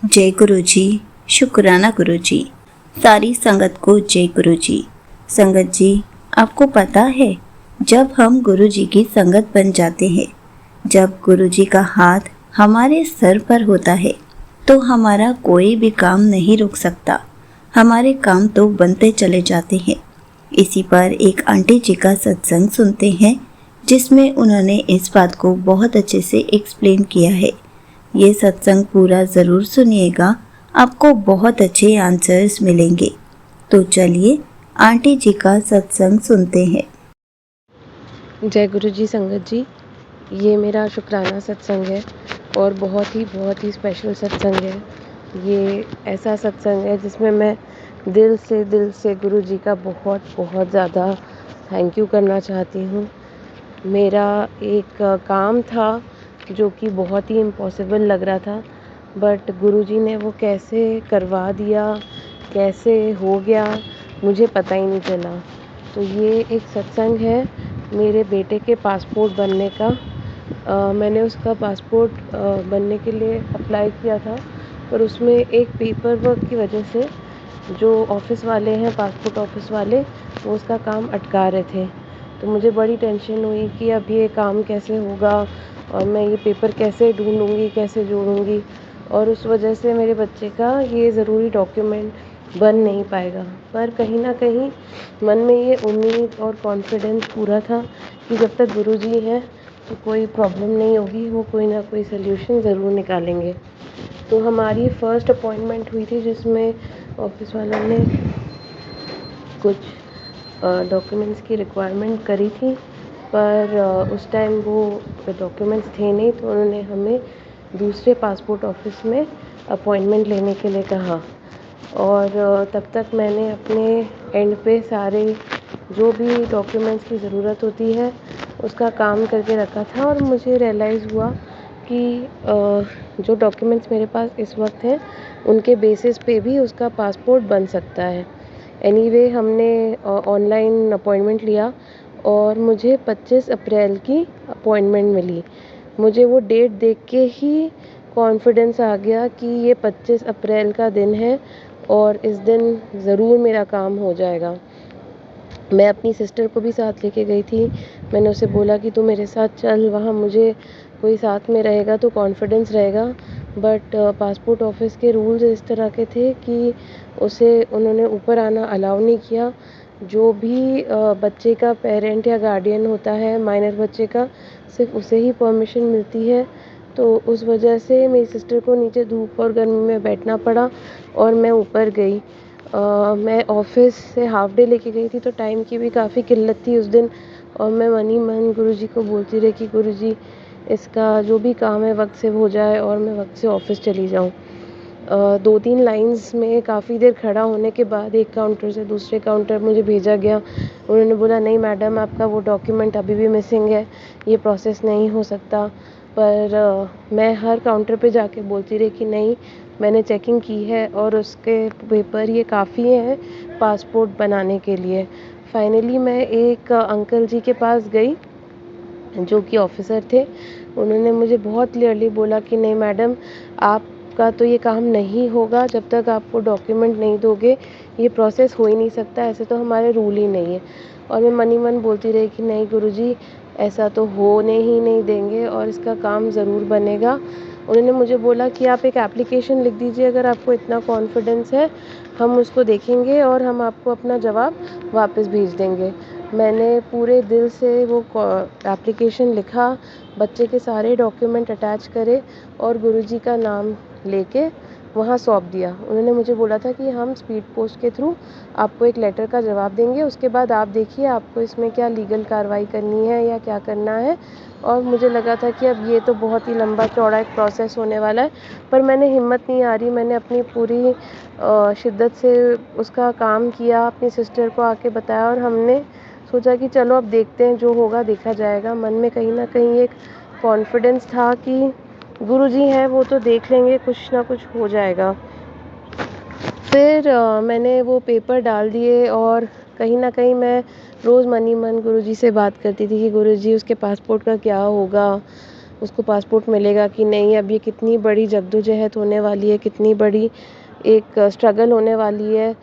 जय गुरु जी। शुक्राना गुरु जी। सारी संगत को जय गुरु जी। संगत जी, आपको पता है, जब हम गुरु जी की संगत बन जाते हैं, जब गुरु जी का हाथ हमारे सर पर होता है, तो हमारा कोई भी काम नहीं रुक सकता। हमारे काम तो बनते चले जाते हैं। इसी पर एक आंटी जी का सत्संग सुनते हैं, जिसमें उन्होंने इस बात को बहुत अच्छे से एक्सप्लेन किया है। ये सत्संग पूरा ज़रूर सुनिएगा, आपको बहुत अच्छे आंसर्स मिलेंगे। तो चलिए आंटी जी का सत्संग सुनते हैं। जय गुरु जी। संगत जी, ये मेरा शुक्राना सत्संग है और बहुत ही स्पेशल सत्संग है। ये ऐसा सत्संग है जिसमें मैं दिल से गुरु जी का बहुत ज़्यादा थैंक यू करना चाहती हूँ। मेरा एक काम था जो कि बहुत ही इम्पॉसिबल लग रहा था, बट गुरु जी ने वो कैसे करवा दिया, कैसे हो गया, मुझे पता ही नहीं चला। तो ये एक सत्संग है मेरे बेटे के पासपोर्ट बनने का। मैंने उसका पासपोर्ट बनने के लिए अप्लाई किया था, पर उसमें एक पेपर वर्क की वजह से जो ऑफ़िस वाले हैं, पासपोर्ट ऑफ़िस वाले, वो उसका काम अटका रहे थे। तो मुझे बड़ी टेंशन हुई कि अब ये काम कैसे होगा और मैं ये पेपर कैसे ढूँढूँगी, कैसे जोड़ूँगी, और उस वजह से मेरे बच्चे का ये ज़रूरी डॉक्यूमेंट बन नहीं पाएगा। पर कहीं न कहीं मन में ये उम्मीद और कॉन्फिडेंस पूरा था कि जब तक गुरुजी हैं तो कोई प्रॉब्लम नहीं होगी, वो कोई ना कोई सॉल्यूशन ज़रूर निकालेंगे। तो हमारी फ़र्स्ट अपॉइंटमेंट हुई थी जिसमें ऑफ़िस वालों ने कुछ डॉक्यूमेंट्स की रिक्वायरमेंट करी थी, पर उस टाइम वो डॉक्यूमेंट्स थे नहीं, तो उन्होंने हमें दूसरे पासपोर्ट ऑफ़िस में अपॉइंटमेंट लेने के लिए कहा। और तब तक मैंने अपने एंड पे सारे जो भी डॉक्यूमेंट्स की ज़रूरत होती है उसका काम करके रखा था, और मुझे रियलाइज़ हुआ कि जो डॉक्यूमेंट्स मेरे पास इस वक्त हैं उनके बेसिस पे भी उसका पासपोर्ट बन सकता है। एनीवे हमने ऑनलाइन अपॉइंटमेंट लिया और मुझे 25 अप्रैल की अपॉइंटमेंट मिली। मुझे वो डेट देख के ही कॉन्फिडेंस आ गया कि ये 25 अप्रैल का दिन है और इस दिन ज़रूर मेरा काम हो जाएगा। मैं अपनी सिस्टर को भी साथ लेके गई थी। मैंने उसे बोला कि तू मेरे साथ चल, वहाँ मुझे कोई साथ में रहेगा तो कॉन्फिडेंस रहेगा। बट पासपोर्ट ऑफ़िस के रूल्स इस तरह के थे कि उसे उन्होंने ऊपर आना अलाउ नहीं किया। जो भी बच्चे का पेरेंट या गार्डियन होता है, माइनर बच्चे का, सिर्फ उसे ही परमिशन मिलती है। तो उस वजह से मेरी सिस्टर को नीचे धूप और गर्मी में बैठना पड़ा और मैं ऊपर गई। मैं ऑफ़िस से हाफ़ डे लेके गई थी, तो टाइम की भी काफ़ी किल्लत थी उस दिन, और मैं मन ही मन गुरुजी को बोलती रही कि गुरुजी, इसका जो भी काम है वक्त से हो जाए और मैं वक्त से ऑफ़िस चली जाऊँ। 2-3 लाइन्स में काफ़ी देर खड़ा होने के बाद एक काउंटर से दूसरे काउंटर मुझे भेजा गया। उन्होंने बोला, नहीं मैडम, आपका वो डॉक्यूमेंट अभी भी मिसिंग है, ये प्रोसेस नहीं हो सकता। पर मैं हर काउंटर पे जाके बोलती रही कि नहीं, मैंने चेकिंग की है और उसके पेपर ये काफ़ी हैं पासपोर्ट बनाने के लिए। फाइनली मैं एक अंकल जी के पास गई जो कि ऑफ़िसर थे। उन्होंने मुझे बहुत क्लियरली बोला कि नहीं मैडम, आपका तो ये काम नहीं होगा जब तक आप वो डॉक्यूमेंट नहीं दोगे, ये प्रोसेस हो ही नहीं सकता, ऐसे तो हमारे रूल ही नहीं है। और मैं मन ही मन बोलती रही कि नहीं गुरुजी, ऐसा तो होने ही नहीं देंगे और इसका काम ज़रूर बनेगा। उन्होंने मुझे बोला कि आप एक एप्लीकेशन लिख दीजिए, अगर आपको इतना कॉन्फिडेंस है, हम उसको देखेंगे और हम आपको अपना जवाब वापस भेज देंगे। मैंने पूरे दिल से वो एप्लीकेशन लिखा, बच्चे के सारे डॉक्यूमेंट अटैच करे और गुरुजी का नाम लेके वहाँ सौंप दिया। उन्होंने मुझे बोला था कि हम स्पीड पोस्ट के थ्रू आपको एक लेटर का जवाब देंगे, उसके बाद आप देखिए आपको इसमें क्या लीगल कार्रवाई करनी है या क्या करना है। और मुझे लगा था कि अब ये तो बहुत ही लंबा चौड़ा एक प्रोसेस होने वाला है, पर मैंने हिम्मत नहीं हारी। मैंने अपनी पूरी शिद्दत से उसका काम किया, अपनी सिस्टर को आके बताया और हमने सोचा कि चलो अब देखते हैं, जो होगा देखा जाएगा। मन में कहीं ना कहीं एक कॉन्फिडेंस था कि गुरुजी हैं, वो तो देख लेंगे, कुछ ना कुछ हो जाएगा। फिर मैंने वो पेपर डाल दिए और कहीं ना कहीं मैं रोज़ मन ही मन गुरुजी से बात करती थी कि गुरुजी, उसके पासपोर्ट का क्या होगा, उसको पासपोर्ट मिलेगा कि नहीं। अब ये कितनी बड़ी जद्दोजहद होने वाली है, कितनी बड़ी एक स्ट्रगल होने वाली है।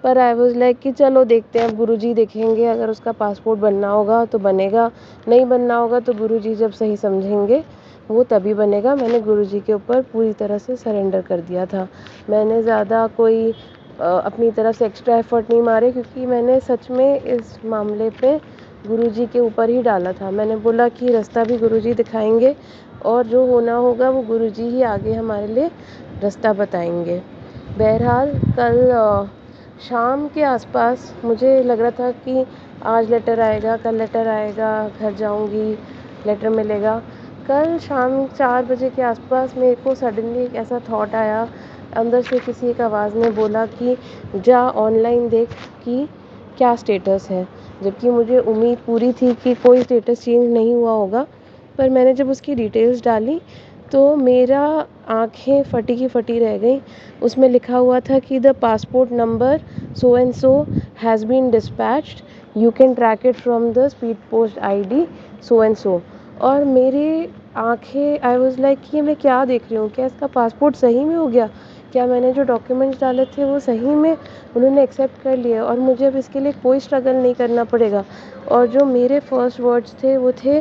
पर आई वाज़ लाइक कि चलो देखते हैं, अब गुरुजी देखेंगे, अगर उसका पासपोर्ट बनना होगा तो बनेगा, नहीं बनना होगा तो गुरुजी जब सही समझेंगे वो तभी बनेगा। मैंने गुरुजी के ऊपर पूरी तरह से सरेंडर कर दिया था। मैंने ज़्यादा कोई अपनी तरफ से एक्स्ट्रा एफर्ट नहीं मारे, क्योंकि मैंने सच में इस मामले पे गुरुजी के ऊपर ही डाला था। मैंने बोला कि रास्ता भी गुरुजी दिखाएंगे और जो होना होगा वो गुरुजी ही आगे हमारे लिए रास्ता बताएंगे। बहरहाल कल शाम के आसपास मुझे लग रहा था कि आज लेटर आएगा, कल लेटर आएगा, घर जाऊंगी, लेटर मिलेगा। कल शाम 4 बजे के आसपास मेरे को सडनली एक ऐसा थॉट आया, अंदर से किसी एक आवाज़ ने बोला कि जा ऑनलाइन देख कि क्या स्टेटस है। जबकि मुझे उम्मीद पूरी थी कि कोई स्टेटस चेंज नहीं हुआ होगा। पर मैंने जब उसकी डिटेल्स डाली तो मेरा आंखें फटी की फटी रह गई। उसमें लिखा हुआ था कि the passport number so and so has been dispatched, you can track it from the speed post ID so and so. और मेरी आंखें, आई वाज लाइक कि मैं क्या देख रही हूँ, क्या इसका पासपोर्ट सही में हो गया, क्या मैंने जो डॉक्यूमेंट्स डाले थे वो सही में उन्होंने एक्सेप्ट कर लिया और मुझे अब इसके लिए कोई स्ट्रगल नहीं करना पड़ेगा। और जो मेरे फर्स्ट वर्ड्स थे वो थे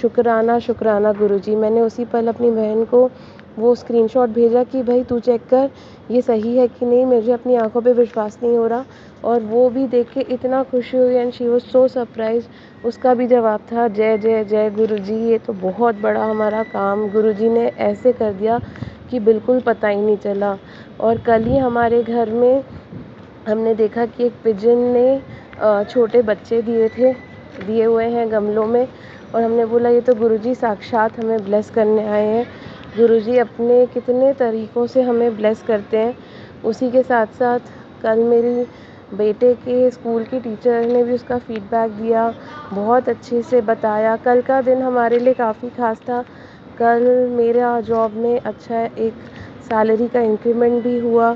शुक्राना शुक्राना गुरुजी। मैंने उसी पल अपनी बहन को वो स्क्रीनशॉट भेजा कि भाई तू चेक कर ये सही है कि नहीं, मुझे अपनी आंखों पे विश्वास नहीं हो रहा। और वो भी देख के इतना खुशी हुई and she was so surprise. उसका भी जवाब था जय जय जय गुरुजी, ये तो बहुत बड़ा हमारा काम गुरुजी ने ऐसे कर दिया कि बिल्कुल पता ही नहीं चला। और कल ही हमारे घर में हमने देखा कि एक पिजन ने छोटे बच्चे दिए हुए हैं गमलों में। और हमने बोला ये तो गुरुजी साक्षात हमें ब्लेस करने आए हैं। गुरुजी अपने कितने तरीक़ों से हमें ब्लेस करते हैं। उसी के साथ साथ कल मेरी बेटे के स्कूल की टीचर ने भी उसका फ़ीडबैक दिया, बहुत अच्छे से बताया। कल का दिन हमारे लिए काफ़ी ख़ास था। कल मेरा जॉब में अच्छा एक सैलरी का इंक्रीमेंट भी हुआ।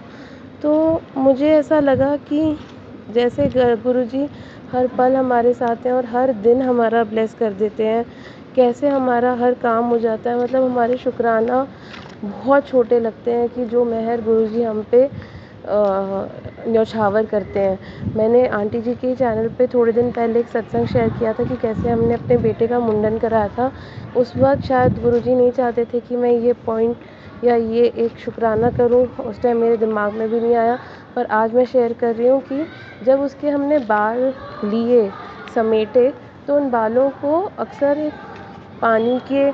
तो मुझे ऐसा लगा कि जैसे गुरुजी हर पल हमारे साथ हैं और हर दिन हमारा ब्लेस कर देते हैं, कैसे हमारा हर काम हो जाता है। मतलब हमारे शुक्राना बहुत छोटे लगते हैं कि जो मेहर गुरुजी हम पे न्यौछावर करते हैं। मैंने आंटी जी के चैनल पे थोड़े दिन पहले एक सत्संग शेयर किया था कि कैसे हमने अपने बेटे का मुंडन कराया था। उस वक्त शायद गुरुजी नहीं चाहते थे कि मैं ये पॉइंट या ये एक शुक्राना करूं, उस टाइम मेरे दिमाग में भी नहीं आया। पर आज मैं शेयर कर रही हूँ कि जब उसके हमने बाल लिए समेटे तो उन बालों को अक्सर एक पानी के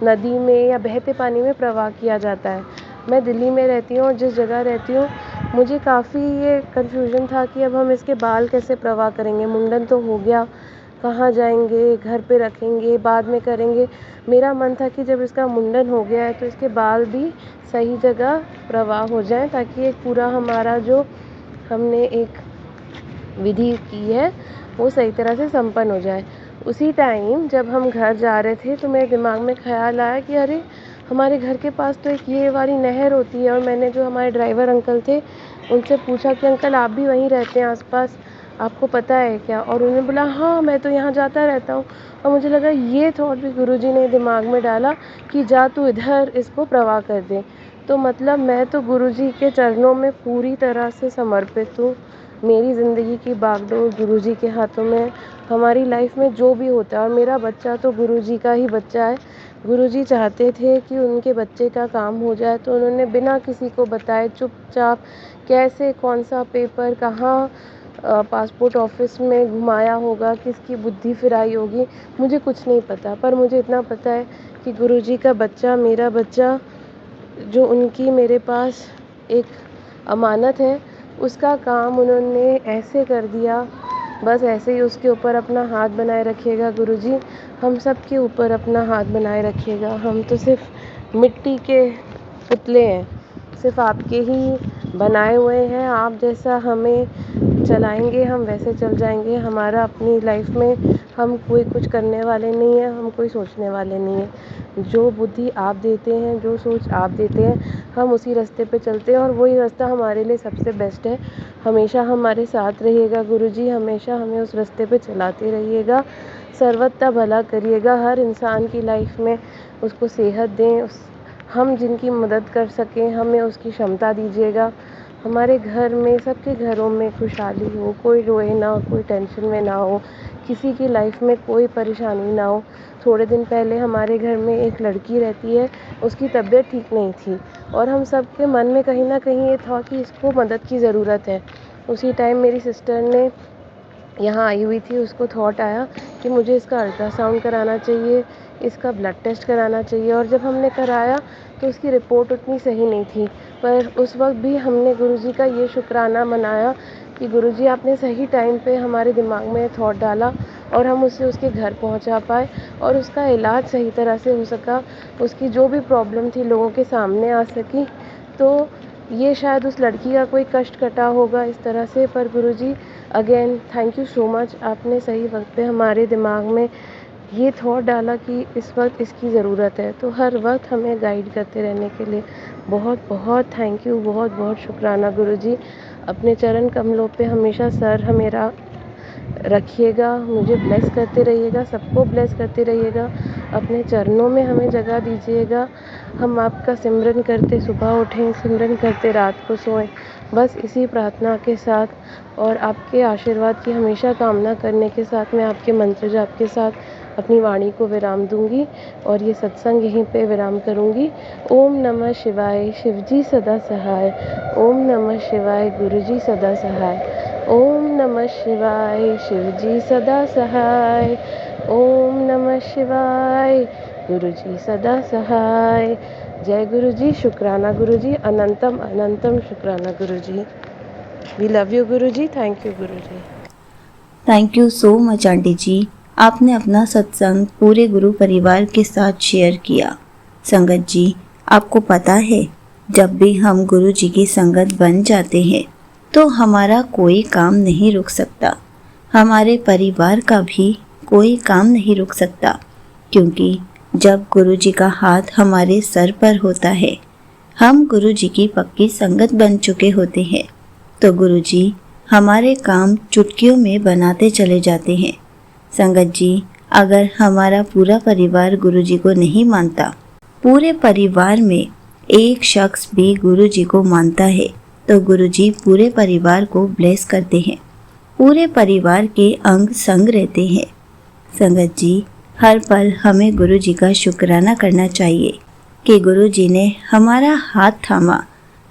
नदी में या बहते पानी में प्रवाह किया जाता है। मैं दिल्ली में रहती हूँ और जिस जगह रहती हूँ मुझे काफ़ी ये कन्फ्यूजन था कि अब हम इसके बाल कैसे प्रवाह करेंगे। मुंडन तो हो गया, कहाँ जाएंगे, घर पे रखेंगे, बाद में करेंगे। मेरा मन था कि जब इसका मुंडन हो गया है तो इसके बाल भी सही जगह प्रवाह हो जाएं, ताकि एक पूरा हमारा जो हमने एक विधि की है वो सही तरह से संपन्न हो जाए। उसी टाइम जब हम घर जा रहे थे तो मेरे दिमाग में ख़्याल आया कि अरे हमारे घर के पास तो एक ये वाली नहर होती है। और मैंने जो हमारे ड्राइवर अंकल थे उनसे पूछा कि अंकल आप भी वहीं रहते हैं आसपास, आपको पता है क्या? और उन्होंने बोला हाँ मैं तो यहाँ जाता रहता हूँ। और मुझे लगा ये थॉट भी गुरुजी ने दिमाग में डाला कि जा तू इधर इसको प्रवाह कर दे। तो मतलब मैं तो गुरुजी के चरणों में पूरी तरह से समर्पित हूँ। मेरी ज़िंदगी की बागडोर गुरुजी के हाथों में। हमारी लाइफ में जो भी होता है, और मेरा बच्चा तो गुरुजी का ही बच्चा है। गुरुजी चाहते थे कि उनके बच्चे का काम हो जाए तो उन्होंने बिना किसी को बताए चुपचाप कैसे कौन सा पेपर कहाँ पासपोर्ट ऑफिस में घुमाया होगा, किसकी बुद्धि फिराई होगी, मुझे कुछ नहीं पता। पर मुझे इतना पता है कि गुरुजी का बच्चा, मेरा बच्चा, जो उनकी मेरे पास एक अमानत है, उसका काम उन्होंने ऐसे कर दिया। बस ऐसे ही उसके ऊपर अपना हाथ बनाए रखिएगा गुरुजी, हम सब के ऊपर अपना हाथ बनाए रखिएगा। हम तो सिर्फ मिट्टी के पुतले हैं, सिर्फ आपके ही बनाए हुए हैं। आप जैसा हमें चलाएंगे हम वैसे चल जाएंगे। हमारा अपनी लाइफ में हम कोई कुछ करने वाले नहीं हैं, हम कोई सोचने वाले नहीं हैं। जो बुद्धि आप देते हैं, जो सोच आप देते हैं, हम उसी रास्ते पे चलते हैं और वही रास्ता हमारे लिए सबसे बेस्ट है। हमेशा हमारे साथ रहिएगा गुरुजी, हमेशा हमें उस रास्ते पे चलाते रहिएगा। सर्वथा भला करिएगा, हर इंसान की लाइफ में उसको सेहत दें, हम जिनकी मदद कर सकें हमें उसकी क्षमता दीजिएगा। हमारे घर में, सबके घरों में खुशहाली हो, कोई रोए ना, कोई टेंशन में ना हो, किसी की लाइफ में कोई परेशानी ना हो। थोड़े दिन पहले हमारे घर में एक लड़की रहती है, उसकी तबीयत ठीक नहीं थी और हम सब के मन में कहीं ना कहीं ये था कि इसको मदद की ज़रूरत है। उसी टाइम मेरी सिस्टर ने यहाँ आई हुई थी, उसको थॉट आया कि मुझे इसका अल्ट्रासाउंड कराना चाहिए, इसका ब्लड टेस्ट कराना चाहिए। और जब हमने कराया तो उसकी रिपोर्ट उतनी सही नहीं थी, पर उस वक्त भी हमने गुरुजी का ये शुक्राना मनाया कि गुरुजी आपने सही टाइम पे हमारे दिमाग में थॉट डाला और हम उसे उसके घर पहुंचा पाए और उसका इलाज सही तरह से हो सका। उसकी जो भी प्रॉब्लम थी लोगों के सामने आ सकी। तो ये शायद उस लड़की का कोई कष्ट कटा होगा इस तरह से। पर Guruji again thank you so much, आपने सही वक्त पे हमारे दिमाग में ये थॉट डाला कि इस वक्त इसकी ज़रूरत है। तो हर वक्त हमें गाइड करते रहने के लिए बहुत बहुत थैंक यू, बहुत बहुत शुक्राना गुरुजी। अपने चरण कमलों पे हमेशा सर मेरा रखिएगा, मुझे ब्लेस करते रहिएगा, सबको ब्लेस करते रहिएगा, अपने चरणों में हमें जगह दीजिएगा। हम आपका सिमरन करते सुबह उठें, सिमरन करते रात को सोएं, बस इसी प्रार्थना के साथ और आपके आशीर्वाद की हमेशा कामना करने के साथ मैं आपके मंत्र जाप के साथ अपनी वाणी को विराम दूंगी और ये सत्संग यहीं पे विराम करूंगी। ओम नमः शिवाय, शिवजी सदा सहाय। ओम नमः शिवाय, गुरुजी सदा सहाय। ओम नमः शिवाय, शिवजी सदा सहाय। ओम नमः शिवाय, गुरुजी सदा सहाय। जय गुरुजी, शुक्राना गुरुजी, अनंतम अनंतम शुक्राना Guruji. We love you Guruji, thank you Guruji. Thank you so much aunty ji, आपने अपना सत्संग पूरे गुरु परिवार के साथ शेयर किया। संगत जी, आपको पता है, जब भी हम गुरु जी की संगत बन जाते हैं तो हमारा कोई काम नहीं रुक सकता, हमारे परिवार का भी कोई काम नहीं रुक सकता, क्योंकि जब गुरु जी का हाथ हमारे सर पर होता है, हम गुरु जी की पक्की संगत बन चुके होते हैं, तो गुरु जी हमारे काम चुटकियों में बनाते चले जाते हैं। संगत जी, अगर हमारा पूरा परिवार गुरु जी को नहीं मानता, पूरे परिवार में एक शख्स भी गुरु जी को मानता है, तो गुरु जी पूरे परिवार को ब्लेस करते हैं, पूरे परिवार के अंग संग रहते हैं। संगत जी, हर पल हमें गुरु जी का शुक्राना करना चाहिए कि गुरु जी ने हमारा हाथ थामा,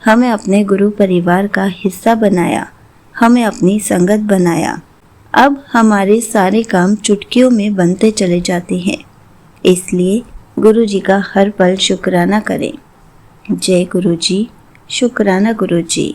हमें अपने गुरु परिवार का हिस्सा बनाया, हमें अपनी संगत बनाया। अब हमारे सारे काम चुटकियों में बनते चले जाते हैं, इसलिए गुरु जी का हर पल शुक्राना करें। जय गुरु जी, शुक्राना गुरु जी।